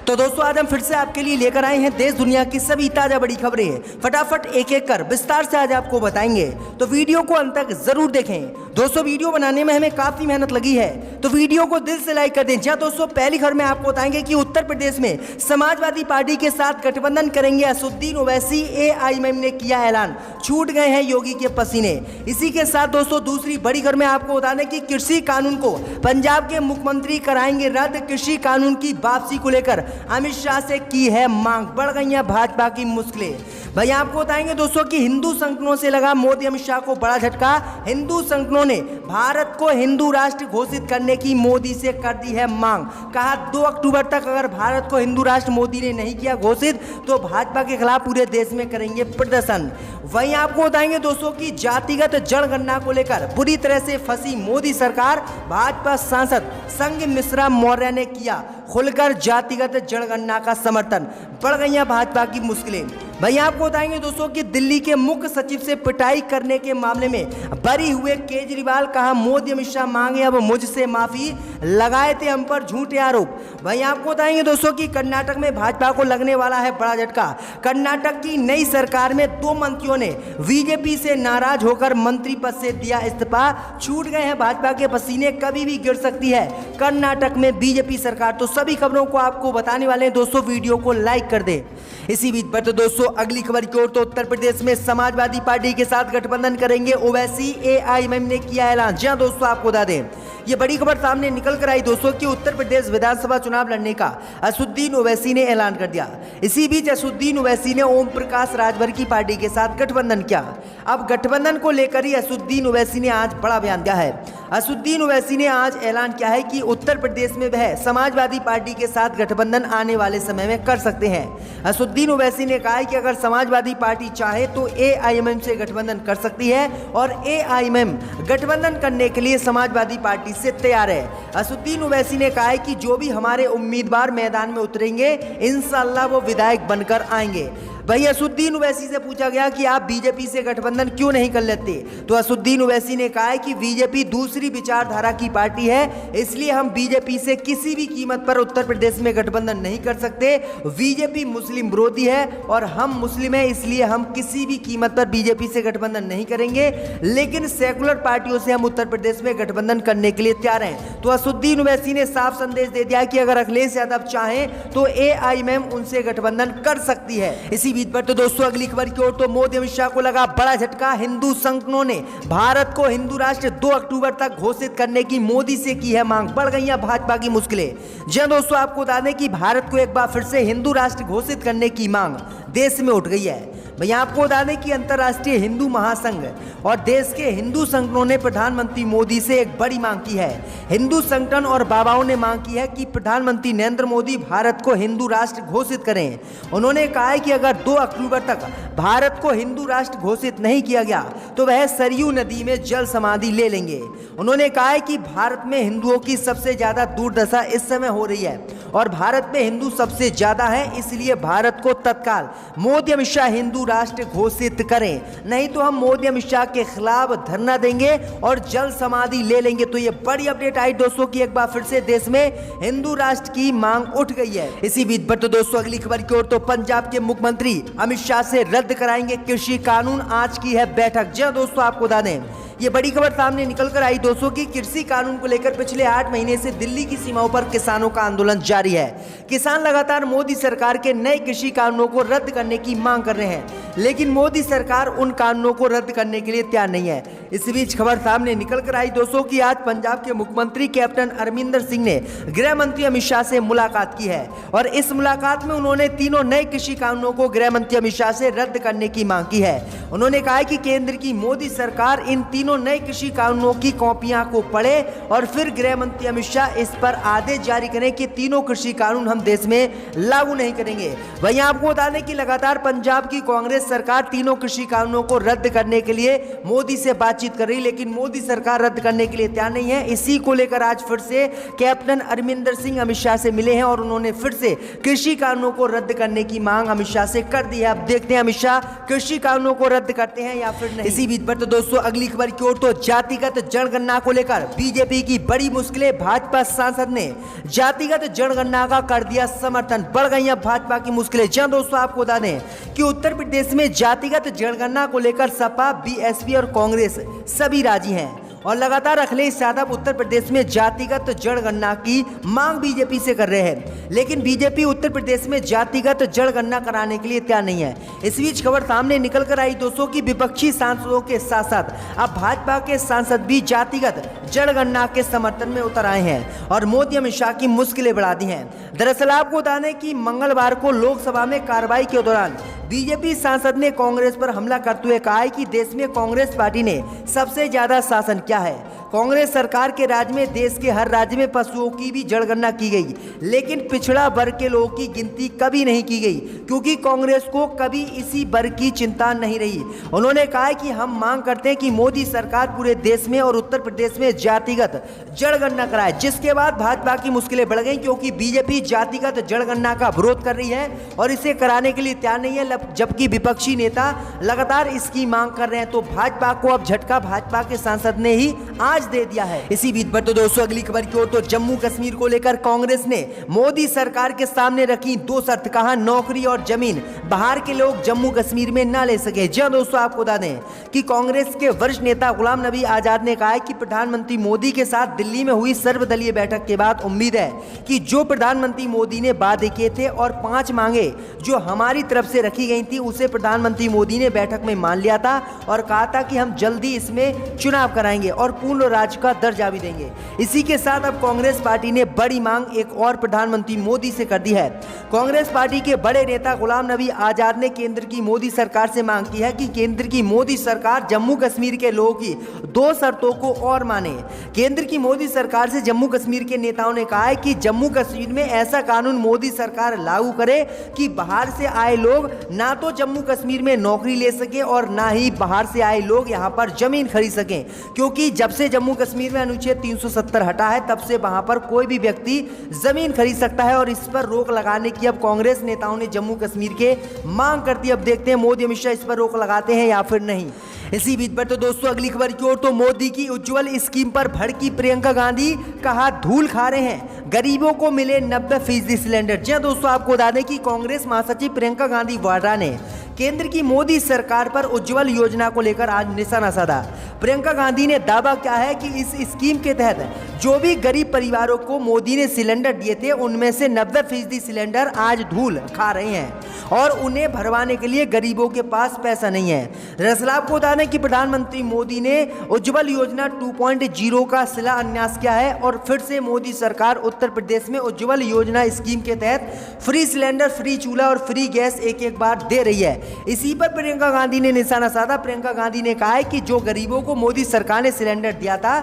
तो दोस्तों आज हम फिर से आपके लिए लेकर आए हैं देश दुनिया की सभी ताजा बड़ी खबरें। फटाफट एक एक कर विस्तार से आज आपको बताएंगे, तो वीडियो को अंत तक जरूर देखें। दोस्तों वीडियो बनाने में हमें काफी मेहनत लगी है, तो वीडियो को दिल से लाइक कर दें। जहां दोस्तों पहली खबर में आपको बताएंगे कि उत्तर प्रदेश में समाजवादी पार्टी के साथ गठबंधन करेंगे असदुद्दीन ओवैसी। एआईएमएम ने किया ऐलान, छूट गए हैं योगी के पसीने। इसी के साथ दोस्तों दूसरी बड़ी खबर में आपको बता दें कि कृषि कानून को पंजाब के मुख्यमंत्री कराएंगे रद्द। कृषि कानून की वापसी को लेकर अमित शाह से की है मांग, बढ़ गई है भाजपा की मुश्किलें। भाई आपको बताएंगे दोस्तों कि हिंदू संगठनों से लगा मोदी अमित शाह को बड़ा झटका। हिंदू संगठनों ने भारत को हिंदू राष्ट्र घोषित करने की मोदी से कर दी है मांग। कहा 2 अक्टूबर तक अगर भारत को हिंदू राष्ट्र मोदी ने नहीं किया घोषित तो भाजपा के खिलाफ पूरे देश में करेंगे प्रदर्शन। वहीं आपको बताएंगे दोस्तों की जातिगत जनगणना को लेकर बुरी तरह से फंसी मोदी सरकार। भाजपा सांसद संघ मिश्रा मौर्य ने किया खुलकर जातिगत जनगणना का समर्थन, बढ़ गई है भाजपा की मुश्किलें। भाई आपको बताएंगे दोस्तों कि दिल्ली के मुख्य सचिव से पिटाई करने के मामले में बरी हुए केजरीवाल। कहा मोदी अमित शाह मांगे अब मुझसे माफी, लगाए थे हम पर झूठे आरोप। भाई आपको बताएंगे दोस्तों कि कर्नाटक में भाजपा को लगने वाला है बड़ा झटका। कर्नाटक की नई सरकार में 2 मंत्रियों ने बीजेपी से नाराज होकर मंत्री पद से दिया इस्तीफा। छूट गए हैं भाजपा के पसीने, कभी भी गिर सकती है कर्नाटक में बीजेपी सरकार। तो सभी खबरों को आपको बताने वाले हैं दोस्तों, वीडियो को लाइक कर दे। इसी बीच पर तो दोस्तों अगली खबर की ओर, तो उत्तर प्रदेश में समाजवादी पार्टी के साथ गठबंधन करेंगे ओवैसी। एआईएमएम ने किया ऐलान। जी हां दोस्तों आपको बता दें, ये बड़ी खबर सामने निकल कर आई दोस्तों कि उत्तर प्रदेश विधानसभा चुनाव लड़ने का असदुद्दीन ओवैसी ने ऐलान कर दिया। इसी बीच असदुद्दीन ओवैसी ने ओम प्रकाश राजभर की पार्टी के साथ गठबंधन किया। अब गठबंधन को लेकर ही असदुद्दीन ओवैसी ने आज बड़ा बयान दिया है। असदुद्दीन ओवैसी ने आज ऐलान किया है कि उत्तर प्रदेश में वह समाजवादी पार्टी के साथ गठबंधन आने वाले समय में कर सकते हैं। असदुद्दीन ओवैसी ने कहा है कि अगर समाजवादी पार्टी चाहे तो एआईएमएम से गठबंधन कर सकती है और एआईएमएम गठबंधन करने के लिए समाजवादी पार्टी से तैयार है। असदुद्दीन ओवैसी ने कहा है कि जो भी हमारे उम्मीदवार मैदान में उतरेंगे इंशाअल्लाह वो विधायक बनकर आएंगे। भाई असदुद्दीन ओवैसी से पूछा गया कि आप बीजेपी से गठबंधन क्यों नहीं कर लेते, तो असदुद्दीन ओवैसी ने कहा है कि बीजेपी दूसरी विचारधारा की पार्टी है, इसलिए हम बीजेपी से किसी भी कीमत पर उत्तर प्रदेश में गठबंधन नहीं कर सकते। बीजेपी मुस्लिम विरोधी है और हम मुस्लिम हैं, इसलिए हम किसी भी कीमत पर बीजेपी से गठबंधन नहीं करेंगे, लेकिन सेकुलर पार्टियों से हम उत्तर प्रदेश में गठबंधन करने के लिए तैयार हैं। तो असदुद्दीन ओवैसी ने साफ संदेश दे दिया कि अगर अखिलेश यादव चाहें तो एआईएमएम उनसे गठबंधन कर सकती है। इसी बीच पर तो दोस्तों अगली खबर की ओर, तो मोदी अमित शाह को लगा बड़ा झटका। हिंदू संगठनों ने भारत को हिंदू राष्ट्र 2 अक्टूबर तक घोषित करने की मोदी से की है मांग, बढ़ गई है भाजपा की मुश्किलें। जी दोस्तों आपको बता दें कि भारत को एक बार फिर से हिंदू राष्ट्र घोषित करने की मांग देश में उठ गई है। भैया आपको बता दें कि अंतर्राष्ट्रीय हिंदू महासंघ और देश के हिंदू संगठनों ने प्रधानमंत्री मोदी से एक बड़ी मांग की है। हिंदू संगठन और बाबाओं ने मांग की है कि प्रधानमंत्री नरेंद्र मोदी भारत को हिंदू राष्ट्र घोषित करें। उन्होंने कहा है कि अगर 2 अक्टूबर तक भारत को हिंदू राष्ट्र घोषित नहीं किया गया तो वह सरयू नदी में जल समाधि ले लेंगे। उन्होंने कहा है कि भारत में हिंदुओं की सबसे ज्यादा दुर्दशा इस समय हो रही है और भारत में हिंदू सबसे ज्यादा है, इसलिए भारत को तत्काल मोदी अमित शाह हिंदू राष्ट्र घोषित करें, नहीं तो हम मोदी अमित शाह के खिलाफ धरना देंगे और जल समाधि ले लेंगे। तो ये बड़ी अपडेट आई दोस्तों कि एक बार फिर से देश में हिंदू राष्ट्र की मांग उठ गई है। इसी बीच पर तो दोस्तों अगली खबर की ओर, तो पंजाब के मुख्यमंत्री अमित शाह से रद्द कराएंगे कृषि कानून। आज की है बैठक। जी दोस्तों आपको बता दें, ये बड़ी खबर सामने निकल कर आई दोस्तों कि कृषि कानून को लेकर पिछले 8 महीने से दिल्ली की सीमाओं पर किसानों का आंदोलन जारी है। किसान लगातार मोदी सरकार के नए कृषि कानूनों को रद्द करने की मांग कर रहे हैं, लेकिन मोदी सरकार उन कानूनों को रद्द करने के लिए तैयार नहीं है। इस बीच खबर सामने निकल कर आई दोस्तों कि आज पंजाब के मुख्यमंत्री कैप्टन अमरिंदर सिंह ने गृह मंत्री अमित शाह से मुलाकात की है और इस मुलाकात में उन्होंने तीनों नए कृषि कानूनों को गृह मंत्री अमित शाह से रद्द करने की मांग की है। उन्होंने कहा कि केंद्र की मोदी सरकार इन तीनों नए कृषि कानूनों की कॉपियां को पढ़े और फिर गृह मंत्री अमित शाह इस पर आदेश जारी करें कि तीनों कृषि कानून हम देश में लागू नहीं करेंगे। वहीं आपको बता दें कि लगातार पंजाब की कांग्रेस कांग्रेस सरकार तीनों कृषि कानूनों को रद्द करने के लिए मोदी से बातचीत कर रही, लेकिन मोदी सरकार रद्द करने के लिए तैयार नहीं है। इसी को लेकर आज फिर से कैप्टन अमरिंदर सिंह अमित शाह से मिले हैं और उन्होंने फिर से कृषि कानूनों को रद्द करने की मांग अमित शाह से कर दी है। अब देखते हैं अमित शाह कृषि कानूनों को रद्द करते हैं या फिर नहीं। इसी बीच पर तो दोस्तों अगली खबर की ओर, तो जातिगत जनगणना को लेकर बीजेपी की बड़ी मुश्किलें। भाजपा सांसद ने जातिगत जनगणना का कर दिया समर्थन, बढ़ गई अब भाजपा की मुश्किलें। जी दोस्तों, आपको बता दें कि उत्तर प्रदेश में जातिगत जनगणना को लेकर सपा, बीएसपी और कांग्रेस सभी राजी हैं और लगातार अखिलेश यादव उत्तर प्रदेश में जातिगत जनगणना की मांग बीजेपी से कर रहे हैं, लेकिन बीजेपी उत्तर प्रदेश में जातिगत जनगणना कराने के लिए तैयार नहीं है। इस बीच खबर सामने निकल कर आई दोस्तों की विपक्षी सांसदों के साथ साथ अब भाजपा के सांसद भी जातिगत जनगणना के समर्थन में उतर आए हैं और मोदी अमित शाह की मुश्किलें बढ़ा दी हैं। दरअसल आपको बता दें कि मंगलवार को लोकसभा में कार्रवाई के दौरान बीजेपी सांसद ने कांग्रेस पर हमला करते हुए कहा है कि देश में कांग्रेस पार्टी ने सबसे ज्यादा शासन किया है। कांग्रेस सरकार के राज में देश के हर राज्य में पशुओं की भी जनगणना की गई, लेकिन पिछड़ा वर्ग के लोगों की गिनती कभी नहीं की गई, क्योंकि कांग्रेस को कभी इसी वर्ग की चिंता नहीं रही। उन्होंने कहा कि हम मांग करते हैं कि मोदी सरकार पूरे देश में और उत्तर प्रदेश में जातिगत जनगणना कराए, जिसके बाद भाजपा की मुश्किलें बढ़ गई, क्योंकि बीजेपी जातिगत जनगणना का विरोध कर रही है और इसे कराने के लिए तैयार नहीं है, जबकि विपक्षी नेता लगातार इसकी मांग कर रहे हैं। तो भाजपा को अब झटका भाजपा के सांसद ने ही आज दे दिया है। इसी बीच पर तो दोस्तों अगली खबर की ओर, तो जम्मू कश्मीर को लेकर कांग्रेस ने मोदी सरकार के सामने रखी दो शर्त। कहा नौकरी और जमीन बाहर के लोग जम्मू कश्मीर में ना ले सके। जी दोस्तों, आपको बता दें कि कांग्रेस के वरिष्ठ नेता गुलाम नबी आजाद ने कहा है कि प्रधानमंत्री मोदी के साथ दिल्ली में हुई सर्वदलीय बैठक के बाद उम्मीद है कि जो प्रधानमंत्री मोदी ने वादे किए थे और 5 मांगे जो हमारी तरफ से रखी गई थी, उसे प्रधानमंत्री मोदी ने बैठक में मान लिया था और कहा था कि हम जल्दी इसमें चुनाव कराएंगे और पूर्ण राज्य का दर्जा भी देंगे। इसी के साथ अब कांग्रेस पार्टी ने बड़ी मांग एक और प्रधानमंत्री मोदी से कर दी है। कांग्रेस पार्टी के बड़े नेता गुलाम नबी आजाद ने केंद्र की मोदी सरकार से मांग की है कि केंद्र की मोदी सरकार जम्मू कश्मीर के लोगों की 2 शर्तों को और माने। केंद्र की मोदी सरकार से जम्मू कश्मीर के नेताओं ने कहा है कि जम्मू कश्मीर में ऐसा कानून मोदी सरकार लागू करे कि बाहर से आए लोग ना तो जम्मू कश्मीर में नौकरी ले सके और ना ही बाहर से आए लोग यहां पर जमीन खरीद सकें, क्योंकि जब से जम्मू कश्मीर में अनुच्छेद 370 हटा है तब से वहां पर कोई भी व्यक्ति जमीन खरीद सकता है और इस पर रोक लगाने की अब कांग्रेस नेताओं ने जम्मू कश्मीर के मांग कर दी। अब देखते हैं मोदी अमित शाह इस पर रोक लगाते हैं या फिर नहीं। इसी बीच पर तो दोस्तों अगली खबर की ओर, तो मोदी की उज्जवल स्कीम पर भड़की प्रियंका गांधी। कहा धूल खा रहे हैं, गरीबों को मिले 90% सिलेंडर। जी दोस्तों, आपको बता दें कि कांग्रेस महासचिव प्रियंका गांधी वाड्रा ने केंद्र की मोदी सरकार पर उज्जवल योजना को लेकर आज निशाना साधा। प्रियंका गांधी ने दावा किया है कि इस स्कीम के तहत जो भी गरीब परिवारों को मोदी ने सिलेंडर दिए थे, उनमें से 90% सिलेंडर आज धूल खा रहे हैं और उन्हें भरवाने के लिए गरीबों के पास पैसा नहीं है। दरअसल आपको बता दें कि प्रधानमंत्री मोदी ने उज्जवल योजना 2.0 का शिलान्यास किया है और फिर से मोदी सरकार उत्तर प्रदेश में उज्जवल योजना स्कीम के तहत फ्री सिलेंडर, फ्री चूल्हा और फ्री गैस एक बार दे रही है। इसी पर प्रियंका गांधी ने निशाना साधा। प्रियंका गांधी ने कहा है कि जो गरीबों को मोदी सरकार ने सिलेंडर दिया था,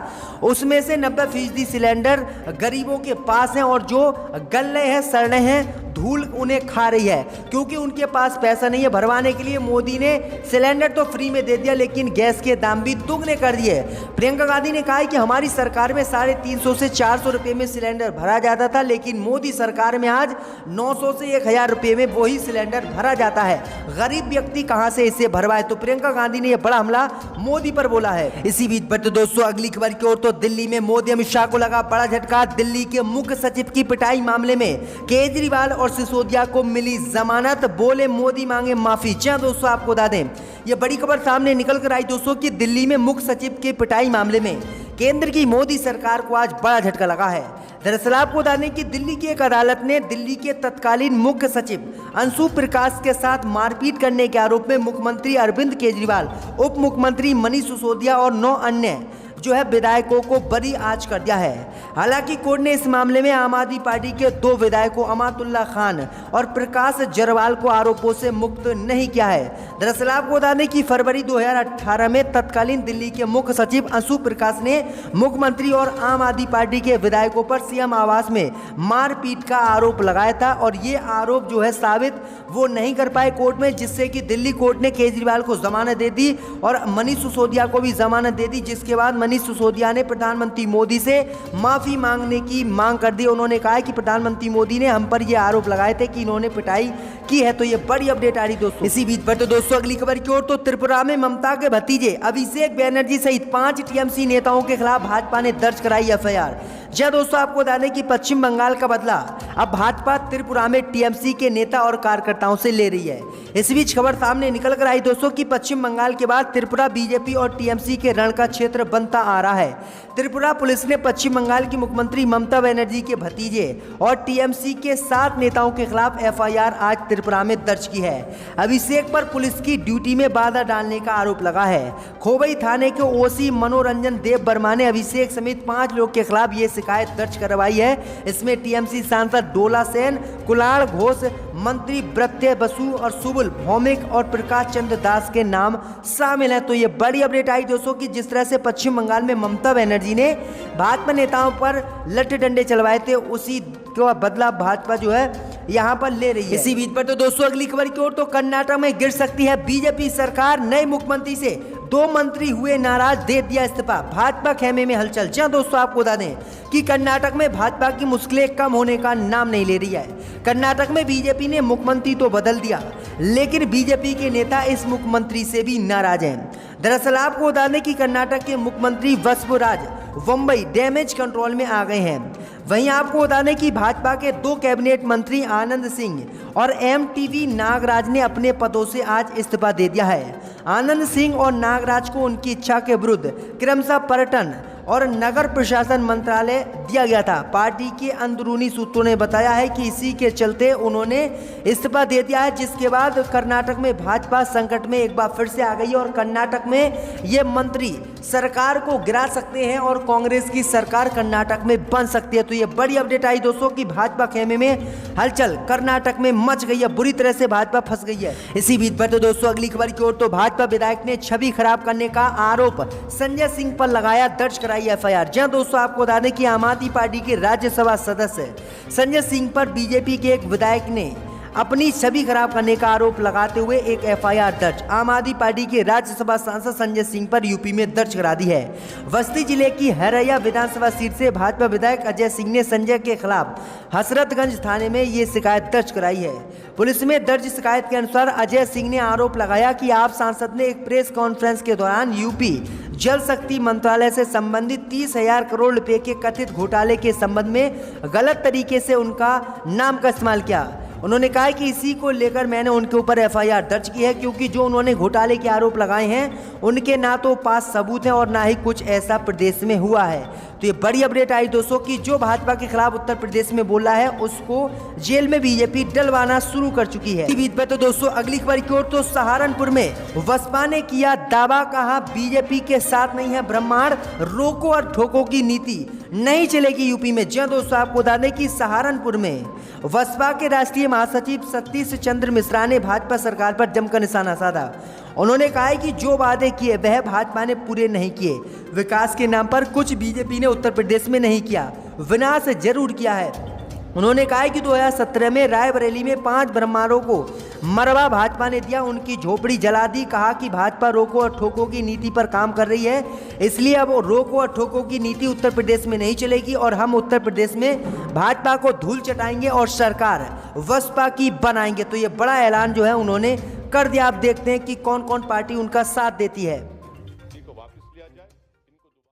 उसमें से 90% सिलेंडर गरीबों के पास हैं और जो गल रहे हैं, सड़ रहे हैं, धूल उन्हें खा रही है, क्योंकि उनके पास पैसा नहीं है भरवाने के लिए। मोदी ने सिलेंडर तो फ्री में दे दिया, लेकिन गैस के दाम भी दुगने कर दिए। प्रियंका गांधी ने कहा है कि हमारी सरकार में 350 से 400 रुपए में सिलेंडर भरा जाता था, लेकिन मोदी सरकार में आज 900 से 1000 रुपए में वही सिलेंडर भरा जाता है। गरीब व्यक्ति कहां से इसे भरवाए? तो प्रियंका गांधी ने यह बड़ा हमला मोदी पर बोला है। इसी बीच पर तो दोस्तों अगली खबर की ओर, तो दिल्ली में मोदी अमित शाह को लगा बड़ा झटका। दिल्ली के मुख्य सचिव की पिटाई मामले में केजरीवाल और सिसोदिया को मिली जमानत। बोले मोदी मांगे माफी। जी दोस्तों, आपको बता दें यह बड़ी खबर सामने निकल कर आई दोस्तों कि दिल्ली में मुख्य सचिव के पिटाई मामले में केंद्र की मोदी सरकार को आज बड़ा झटका लगा है। दरअसल आपको बता दें कि दिल्ली की एक अदालत ने दिल्ली के तत्कालीन मुख्य सचिव अंशु प्रकाश के साथ मारपीट करने के आरोप में मुख्यमंत्री अरविंद केजरीवाल, उप मुख्यमंत्री मनीष सिसोदिया और 9 अन्य जो है विधायकों को बरी आज कर दिया है। हालांकि कोर्ट ने इस मामले में आम आदमी पार्टी के 2 विधायकों अमातुल्ला खान और प्रकाश जरवाल को आरोपों से मुक्त नहीं किया है। दरअसल आपको बता दें कि फरवरी 2018 में तत्कालीन दिल्ली के मुख्य सचिव अंशु प्रकाश ने मुख्यमंत्री और आम आदमी पार्टी के विधायकों पर सीएम आवास में मारपीट का आरोप लगाया था और ये आरोप जो है साबित वो नहीं कर पाए कोर्ट में, जिससे कि दिल्ली कोर्ट ने केजरीवाल को जमानत दे दी और मनीष सिसोदिया को भी जमानत दे दी। जिसके बाद मनीष सिसोदिया ने प्रधानमंत्री मोदी से माफी मांगने की मांग कर दी। उन्होंने कहा कि प्रधानमंत्री मोदी ने हम पर ये आरोप लगाए थे कि इन्होंने पिटाई की है। तो ये बड़ी अपडेट आ रही दोस्तों। इसी बीच पर तो दोस्तों अगली खबर की ओर, तो त्रिपुरा में ममता के भतीजे अभिषेक बनर्जी सहित 5 टीएमसी नेताओं के खिलाफ भाजपा ने दर्ज कराई एफआईआर। जी दोस्तों, आपको बता दें कि पश्चिम बंगाल का बदला अब भाजपा त्रिपुरा में टीएमसी के नेता और कार्यकर्ताओं से ले रही है। इस बीच खबर सामने निकल कर आई दोस्तों कि पश्चिम बंगाल के बाद त्रिपुरा बीजेपी और टीएमसी के रण का क्षेत्र बनता आ रहा है। त्रिपुरा पुलिस ने पश्चिम बंगाल की मुख्यमंत्री ममता बनर्जी के भतीजे और टीएमसी के 7 नेताओं के खिलाफ एफआईआर आज त्रिपुरा में दर्ज की है। अभिषेक पर पुलिस की ड्यूटी में बाधा डालने का आरोप लगा है। खोबई थाने के ओसी मनोरंजन देव वर्मा ने अभिषेक समेत 5 लोग के खिलाफ ये शिकायत दर्ज करवाई है। इसमें टीएमसी सांसद डोला सेन, कुणाल घोष, मंत्री ब्रत्य बसु और सुबुल भौमिक और प्रकाश चंद्र दास के नाम शामिल हैं। तो ये बड़ी अपडेट आई दोस्तों कि जिस तरह से पश्चिम बंगाल में ममता बनर्जी ने भाजपा नेताओं पर लट्ठे डंडे चलवाए थे, उसी का बदला भाजपा जो है यहाँ पर ले रही है। इसी बीच पर तो दोस्तों अगली खबर की ओर, तो कर्नाटक में गिर सकती है बीजेपी सरकार, नए मुख्यमंत्री से 2 मंत्री हुए नाराज, दे दिया इस्तीफा, भाजपा खेमे में हलचल। जी दोस्तों, आपको बता दें कि कर्नाटक में भाजपा की मुश्किलें कम होने का नाम नहीं ले रही है। कर्नाटक में बीजेपी ने मुख्यमंत्री तो बदल दिया, लेकिन बीजेपी के नेता इस मुख्यमंत्री से भी नाराज हैं। दरअसल आपको बता दें कि कर्नाटक के मुख्यमंत्री वसुराज मुंबई डैमेज कंट्रोल में आ गए हैं। वहीं आपको बता दें कि भाजपा के 2 कैबिनेट मंत्री आनंद सिंह और एमटीवी नागराज ने अपने पदों से आज इस्तीफा दे दिया है। आनंद सिंह और नागराज को उनकी इच्छा के विरुद्ध क्रमशः पर्यटन और नगर प्रशासन मंत्रालय दिया गया था। पार्टी के अंदरूनी सूत्रों ने बताया है कि इसी के चलते उन्होंने इस्तीफा दे दिया है, जिसके बाद कर्नाटक में भाजपा संकट में एक बार फिर से आ गई और कर्नाटक में ये मंत्री सरकार को गिरा सकते हैं और कांग्रेस की सरकार कर्नाटक में बन सकती है। तो ये बड़ी अपडेट आई दोस्तों कि भाजपा खेमे में हलचल कर्नाटक में मच गई है, बुरी तरह से भाजपा फंस गई है। इसी बीच पर तो दोस्तों अगली खबर की ओर, तो भाजपा विधायक ने छवि खराब करने का आरोप संजय सिंह पर लगाया, दर्ज कराई एफआईआर। जी दोस्तों, आपको बता दें कि आम आदमी पार्टी के राज्यसभा सदस्य संजय सिंह पर बीजेपी के एक विधायक ने अपनी छवि खराब करने का आरोप लगाते हुए एक एफआईआर दर्ज आम आदमी पार्टी के राज्यसभा सांसद संजय सिंह पर यूपी में दर्ज करा दी है। बस्ती जिले की हरैया विधानसभा सीट से भाजपा विधायक अजय सिंह ने संजय के खिलाफ हसरतगंज थाने में ये शिकायत दर्ज कराई है। पुलिस में दर्ज शिकायत के अनुसार अजय सिंह ने आरोप लगाया कि आप सांसद ने एक प्रेस कॉन्फ्रेंस के दौरान यूपी जल शक्ति मंत्रालय से संबंधित 30,000 करोड़ रुपए के कथित घोटाले के संबंध में गलत तरीके से उनका नाम का इस्तेमाल किया। उन्होंने कहा कि इसी को लेकर मैंने उनके ऊपर एफआईआर दर्ज की है, क्योंकि जो उन्होंने घोटाले के आरोप लगाए हैं उनके ना तो पास सबूत हैं और ना ही कुछ ऐसा प्रदेश में हुआ है। तो ये बड़ी अपडेट आई दोस्तों कि जो भाजपा के खिलाफ उत्तर प्रदेश में बोला है उसको जेल में बीजेपी डलवाना शुरू कर चुकी है। इसी बीच पर तो दोस्तों अगली खबर की ओर, तो सहारनपुर में बसपा ने किया दावा, कहा बीजेपी के साथ नहीं है ब्रह्मांड, रोको और ठोको की नीति नहीं चलेगी यूपी में। जी दोस्तों, आपको बता दें कि सहारनपुर में बसपा के राष्ट्रीय महासचिव सतीश चंद्र मिश्रा ने भाजपा सरकार पर जमकर निशाना साधा। उन्होंने कहा है कि जो वादे किए वह भाजपा ने पूरे नहीं किए। विकास के नाम पर कुछ बीजेपी ने उत्तर प्रदेश में नहीं किया, विनाश जरूर किया है। उन्होंने कहा कि 2017 में रायबरेली में 5 ब्रह्मांडों को मरवा भाजपा ने दिया, उनकी झोपड़ी जला दी। कहा कि भाजपा रोको और ठोको की नीति पर काम कर रही है, इसलिए अब रोको और ठोको की नीति उत्तर प्रदेश में नहीं चलेगी और हम उत्तर प्रदेश में भाजपा को धूल चटाएंगे और सरकार बसपा की बनाएंगे। तो ये बड़ा ऐलान जो है उन्होंने कर दिया। आप देखते हैं कि कौन कौन पार्टी उनका साथ देती है।